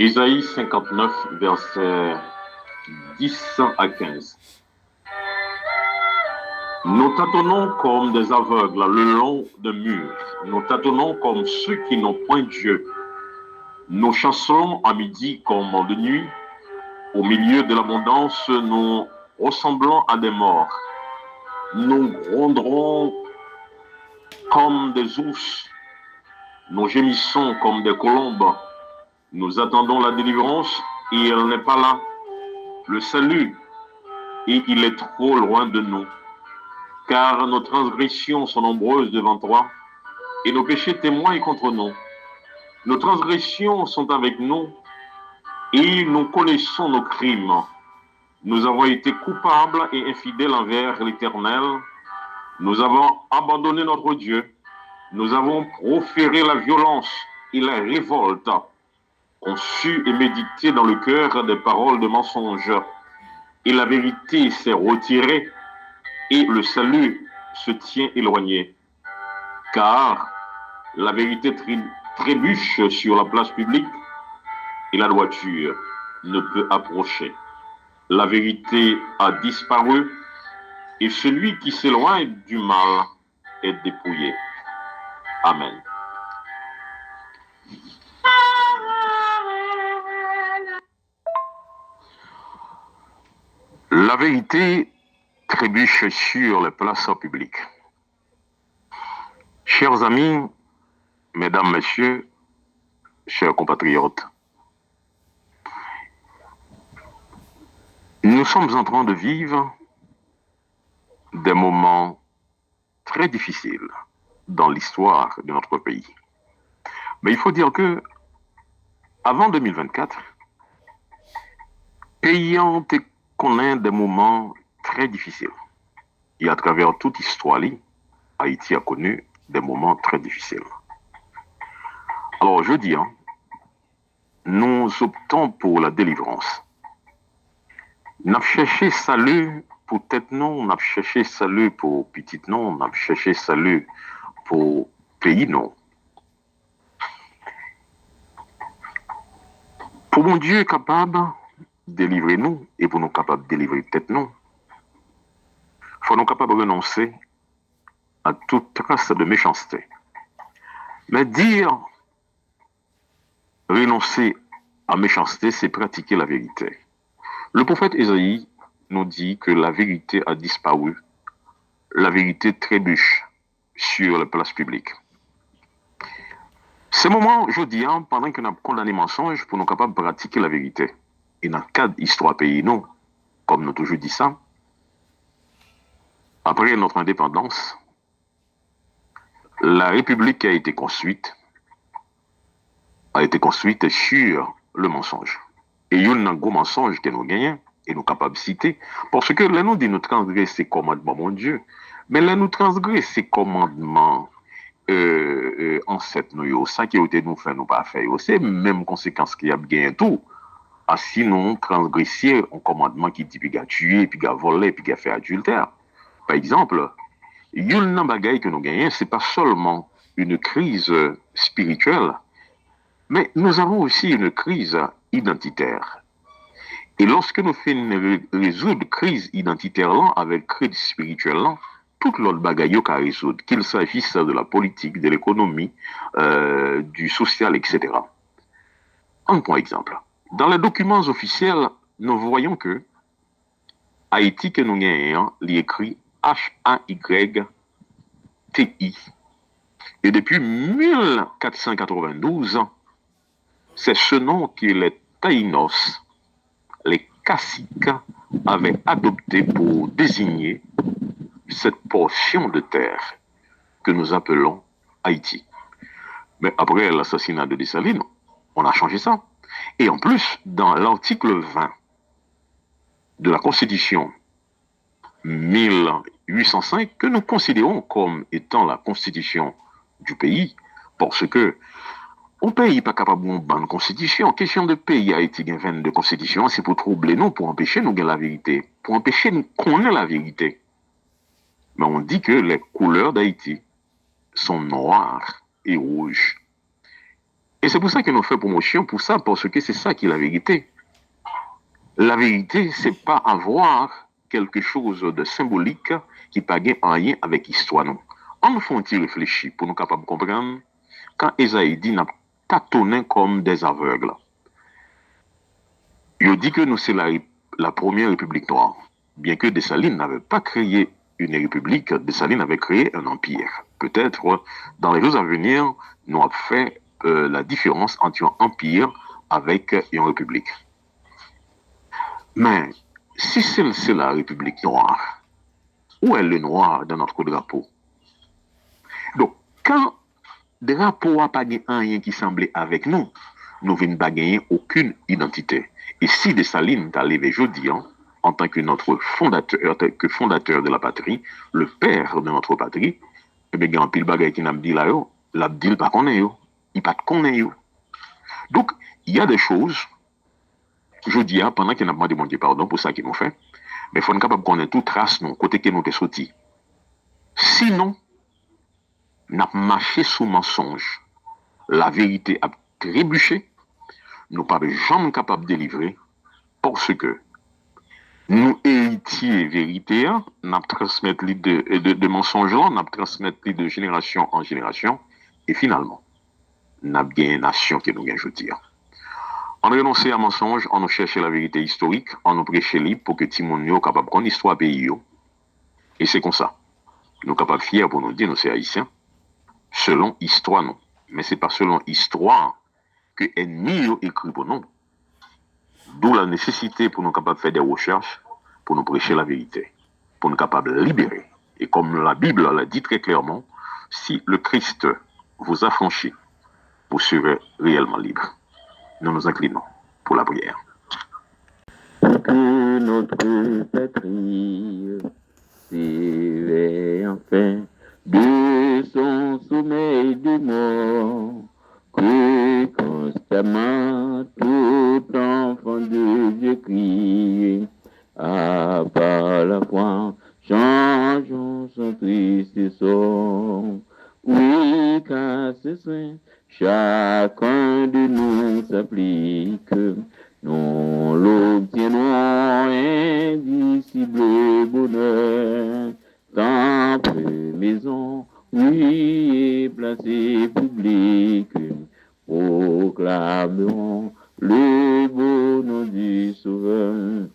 Isaïe 59, versets 10 à 15. Nous tâtonnons comme des aveugles le long de murs. Nous tâtonnons comme ceux qui n'ont point Dieu. Nous chancelons à midi comme de nuit. Au milieu de l'abondance, nous ressemblons à des morts. Nous gronderons comme des ours. Nous gémissons comme des colombes. Nous attendons la délivrance et elle n'est pas là. Le salut, et il est trop loin de nous. Car nos transgressions sont nombreuses devant toi et nos péchés témoignent contre nous. Nos transgressions sont avec nous et nous connaissons nos crimes. Nous avons été coupables et infidèles envers l'Éternel. Nous avons abandonné notre Dieu. Nous avons proféré la violence et la révolte, conçu et médité dans le cœur des paroles de mensonge. Et la vérité s'est retirée et le salut se tient éloigné. Car la vérité trébuche sur la place publique et la droiture ne peut approcher. La vérité a disparu et celui qui s'éloigne du mal est dépouillé. Amen. La vérité trébuche sur les places publiques. Chers amis, mesdames, messieurs, chers compatriotes, nous sommes en train de vivre des moments très difficiles dans l'histoire de notre pays. Mais il faut dire que avant 2024, ayant connaît des moments très difficiles. Et à travers toute l'histoire, Haïti a connu des moments très difficiles. Alors je dis, nous optons pour la délivrance. Nous avons cherché salut pour tête non, nous avons cherché salut pour petite non, nous avons cherché salut pour pays non. Pour mon Dieu capable de délivrer nous et pour nous capables de délivrer tête non, il faut nous capables de renoncer à toute trace de méchanceté. Mais dire renoncer à méchanceté, c'est pratiquer la vérité. Le prophète Isaïe nous dit que la vérité a disparu, la vérité trébuche sur la place publique. Ce moment, je dis, pendant que nous avons condamné le mensonge, pour nous capables de pratiquer la vérité. Et dans le cadre de l'histoire pays, nous, comme nous toujours dit ça, après notre indépendance, la République a été construite sur le mensonge. Et il y a un gros mensonge que nous gagnons et nous capables de citer, parce que là nous dit nous transgresser ces commandements, mon Dieu, mais là nous transgresser ces commandements ancêtres, nous, ça qui a été nous fait, nous pas fait, c'est même conséquence qu'il y a gagné tout. Si nous transgressions un commandement qui dit qu'il a tué, puis qu'il a volé, puis qu'il a fait adultère. Par exemple, il y a une bagaille que nous gagnons, c'est pas seulement une crise spirituelle, mais nous avons aussi une crise identitaire. Et lorsque nous faisons résoudre crise identitaire là avec crise spirituelle là, toute l'autre bagaille qu'à résoudre, qu'il s'agisse de la politique, de l'économie, du social, etc. Un point exemple. Dans les documents officiels, nous voyons que Haïti que nous gagnons, il écrit H-A-Y-T-I. Et depuis 1492, c'est ce nom que les Taïnos, les caciques, avaient adopté pour désigner cette portion de terre que nous appelons Haïti. Mais après l'assassinat de Dessalines, on a changé ça. Et en plus, dans l'article 20 de la Constitution 1805, que nous considérons comme étant la Constitution du pays, parce que un pays n'est pas capable de bonne constitution. Question de pays Haïti qui a de constitution, c'est pour troubler nous, pour empêcher nous de la vérité, pour empêcher nous connaître la vérité. Mais on dit que les couleurs d'Haïti sont noires et rouges. Et c'est pour ça que nous faisons promotion pour ça, parce que c'est ça qui est la vérité. La vérité, c'est pas avoir quelque chose de symbolique qui n'a rien avec l'histoire, non. On nous faut réfléchir pour nous capables de comprendre quand Esaïe dit n'a tâtonné comme des aveugles. Il dit que nous, c'est la première république noire. Bien que Dessalines n'avait pas créé une république, Dessalines avait créé un empire. Peut-être, dans les jours à venir, nous avons fait la différence entre un empire avec une république. Mais si c'est la république noire, où est le noir dans notre drapeau? Donc, quand le drapeau n'a pas rien qui semblait avec nous, nous ne pas gagner aucune identité. Et si Dessalines t'a levé jeudi, en tant que notre fondateur de la patrie, le père de notre patrie, eh bien, il y a un pile bagay qui n'a dit là, la dit pas qu'on est, il pas qu'on est. Donc, il y a des choses, je dis, pendant qu'il n'a pas demandé pardon pour ça qu'il nous fait, mais il faut être capable de connaître toute trace, non, côté que nous sommes sortis. Sinon, nous avons marché sous mensonge. La vérité a trébuché, nous ne sommes jamais capables de délivrer, parce que nous héritiers vérité, nous transmettons de mensonges là, nous transmettons de génération en génération, et finalement, nous avons une nation qui nous gagne jeudi. On renonce à mensonge, on cherche la vérité historique, on nous prêche libre pour que Timon soit capable de connaître l'histoire pays. Et c'est comme ça. Nous sommes capables fiers pour nous dire nous sommes haïtiens, selon histoire, non. Mais ce n'est pas selon histoire que ennemi écrit pour nous. D'où la nécessité pour nous capables de faire des recherches, pour nous prêcher la vérité, pour nous capables de libérer. Et comme la Bible l'a dit très clairement, si le Christ vous a franchi, vous serez réellement libre. Nous nous inclinons pour la prière. Que notre patrie s'éveille enfin de son sommeil de mort, que constamment tout enfant de Dieu crie, à part la foi, changeons son triste sort. Oui, car c'est saint, chacun de nous s'applique, nous l'obtiendrons indicible bonheur, temple, maison, oui, et placé public, proclamerons le beau nom du Sauveur.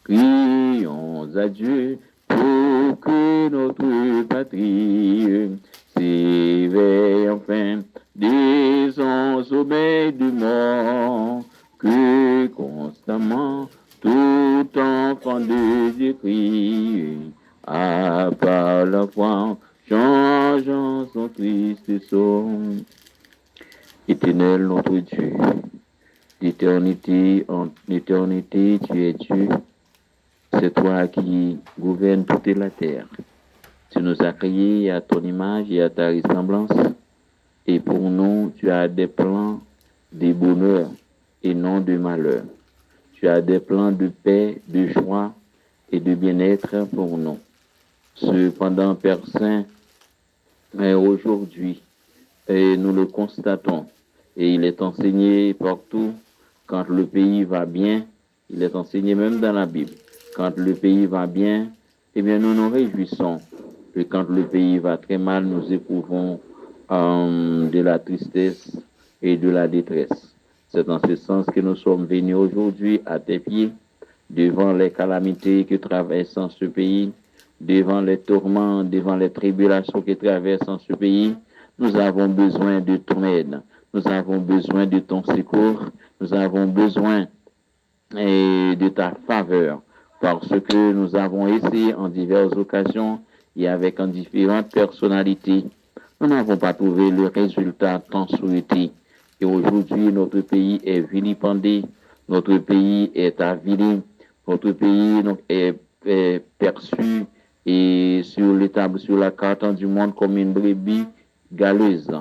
Crions à Dieu pour que notre patrie s'éveille enfin de son sommeil de mort, que constamment tout enfant de Dieu crie, à part la foi, changeant son triste sort. Éternel notre Dieu, d'éternité en éternité, tu es Dieu. C'est toi qui gouvernes toute la terre. Tu nous as créés à ton image et à ta ressemblance. Et pour nous, tu as des plans de bonheur et non de malheur. Tu as des plans de paix, de joie et de bien-être pour nous. Cependant, Père Saint, aujourd'hui, nous le constatons. Et il est enseigné partout. Quand le pays va bien, il est enseigné même dans la Bible. Quand le pays va bien, eh bien, nous nous réjouissons. Et quand le pays va très mal, nous éprouvons de la tristesse et de la détresse. C'est dans ce sens que nous sommes venus aujourd'hui à tes pieds, devant les calamités que traverse ce pays, devant les tourments, devant les tribulations que traverse ce pays. Nous avons besoin de ton aide. Nous avons besoin de ton secours. Nous avons besoin de ta faveur. Parce que nous avons essayé en diverses occasions et avec en différentes personnalités. Nous n'avons pas trouvé le résultat tant souhaité. Et aujourd'hui, notre pays est vilipendé, notre pays est avilé, notre pays est perçu et sur l'étable, sur la carte du monde comme une brebis galeuse.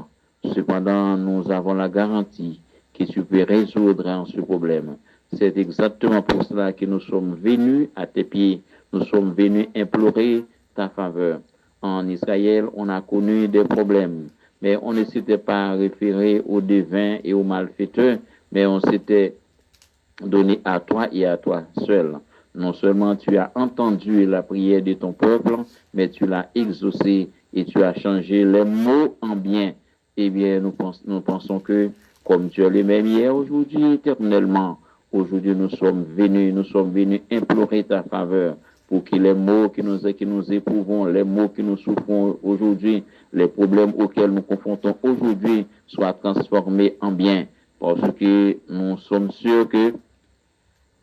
Cependant, nous avons la garantie que tu peux résoudre ce problème. C'est exactement pour cela que nous sommes venus à tes pieds. Nous sommes venus implorer ta faveur. En Israël, on a connu des problèmes. mais on ne s'était pas référé aux devins et aux malfaiteurs, mais on s'était donné à toi et à toi seul. Non seulement tu as entendu la prière de ton peuple, mais tu l'as exaucé et tu as changé les mots en bien. Eh bien, nous pensons que comme tu es le même hier, aujourd'hui, éternellement, aujourd'hui nous sommes venus implorer ta faveur pour que les maux que nous éprouvons, les maux que nous souffrons aujourd'hui, les problèmes auxquels nous confrontons aujourd'hui soient transformés en bien. Parce que nous sommes sûrs que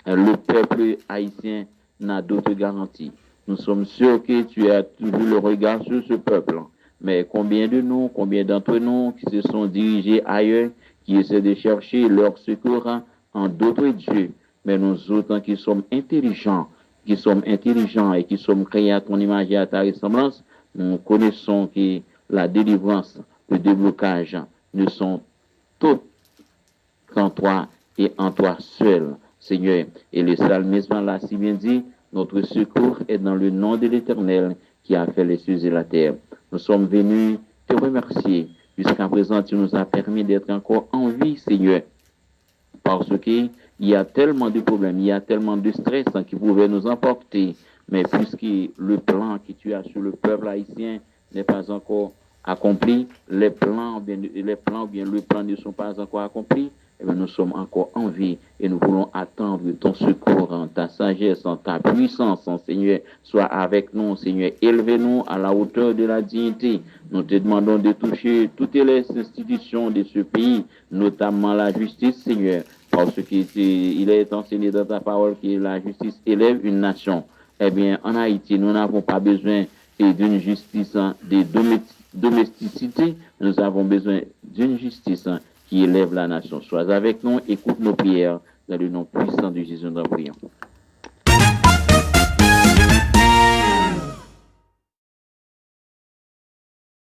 le peuple haïtien n'a d'autre garantie. Nous sommes sûrs que tu as toujours le regard sur ce peuple. Mais combien d'entre nous qui se sont dirigés ailleurs, qui essaient de chercher leur secours en d'autres dieux. Mais nous autres qui sommes intelligents et qui sommes créés à ton image et à ta ressemblance, nous connaissons que la délivrance, le déblocage ne sont toutes qu'en toi et en toi seul, Seigneur. Et le psalmiste l'a si bien dit, notre secours est dans le nom de l'Éternel qui a fait les cieux et la terre. Nous sommes venus te remercier. Jusqu'à présent, tu nous as permis d'être encore en vie, Seigneur. Parce qu'il y a tellement de problèmes, il y a tellement de stress qui pouvaient nous emporter. Mais puisque le plan que tu as sur le peuple haïtien n'est pas encore accompli, les plans ou bien le plan ne sont pas encore accomplis, eh bien, nous sommes encore en vie et nous voulons attendre ton secours, ta sagesse, ta puissance, Seigneur. Sois avec nous, Seigneur. Élevez-nous à la hauteur de la dignité. Nous te demandons de toucher toutes les institutions de ce pays, notamment la justice, Seigneur, parce qu'il est enseigné dans ta parole que la justice élève une nation. Eh bien, en Haïti, nous n'avons pas besoin d'une justice de domesticité, nous avons besoin d'une justice qui élève la nation. Sois avec nous, écoute nos prières, dans le nom puissant de Jésus, nous prions.